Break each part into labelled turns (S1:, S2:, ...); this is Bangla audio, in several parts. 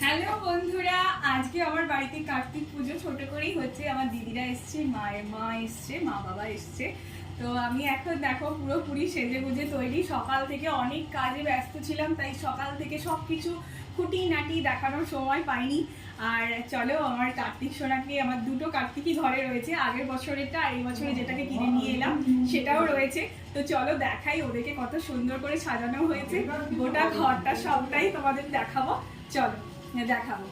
S1: হ্যালো বন্ধুরা, আজকে আমার বাড়িতে কার্তিক পুজো ছোট করেই হচ্ছে। আমার দিদিরা এসছে, মায়ের মা এসছে, মা বাবা এসছে। তো আমি এখন দেখো পুরোপুরি সেজে গুজে তৈরি। সকাল থেকে অনেক কাজে ব্যস্ত ছিলাম, তাই সকাল থেকে সবকিছু খুঁটিনাটি দেখানোর সময় পাইনি। আর চলো, আমার কার্তিক সোনাকে, আমার দুটো কার্তিকই ঘরে রয়েছে, আগের বছরেরটা আর এই বছরে যেটাকে কিনে নিয়ে এলাম সেটাও রয়েছে। তো চলো দেখাই ওদেরকে কত সুন্দর করে সাজানো হয়েছে। গোটা ঘরটা সবটাই তোমাদের দেখাবো, চলো দেখাবো।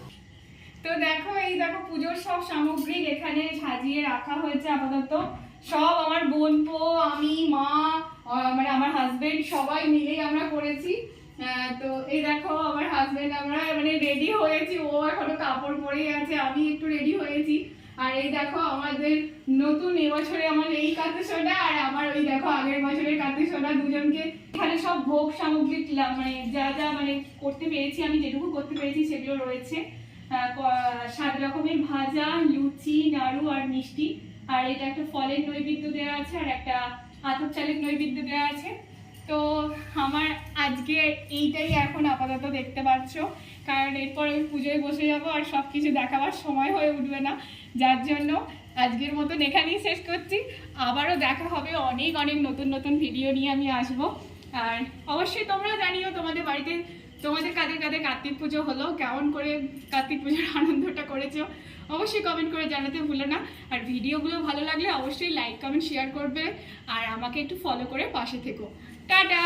S1: তো দেখো, এই দেখো পুজোর সব সামগ্রী এখানে সাজিয়ে রাখা হয়েছে আপাতত। সব আমার বোনপো, আমি, মা, মানে আমার হাজবেন্ড সবাই মিলেই আমরা করেছি। তো এই দেখো আমার হাজবেন্ড, আমরা মানে রেডি হয়েছি, ও এখনো কাপড় পরেই আছে, আমি একটু রেডি হয়েছি। আর এই দেখো আমাদের নতুন এবছরে আমার এই কাতে সোনা, আর আমার ওই দেখো আগের বছরের কাতে সোনা, দুজনকে এখানে সব ভোগ সামগ্রী মানে যা যা মানে করতে পেরেছি, আমি যেটুকু করতে পেরেছি সেগুলো রয়েছে। 7 রকমের ভাজা, লুচি, নাড়ু আর মিষ্টি। আর এটা একটা ফলের নৈবেদ্য দেওয়া আছে, আর একটা আতপ চালের নৈবেদ্য দেওয়া আছে। তো আমার আজকে এইটাই এখন আপাতত দেখতে পাচ্ছ, কারণ এরপর আমি পুজোয় বসে যাবো আর সব কিছু দেখাবার সময় হয়ে উঠবে না। যার জন্য আজকের মতন এখানেই শেষ করছি। আবারও দেখা হবে, অনেক অনেক নতুন নতুন ভিডিও নিয়ে আমি আসবো। আর অবশ্যই তোমরা জানিও তোমাদের বাড়িতে তোমাদের কাদের কাদের কার্তিক পুজো হলো, কেমন করে কার্তিক পুজোর আনন্দটা করেছো, অবশ্যই কমেন্ট করে জানাতে ভুলো না। আর ভিডিওগুলো ভালো লাগলে অবশ্যই লাইক কমেন্ট শেয়ার করবে, আর আমাকে একটু ফলো করে পাশে থেকো। টাটা।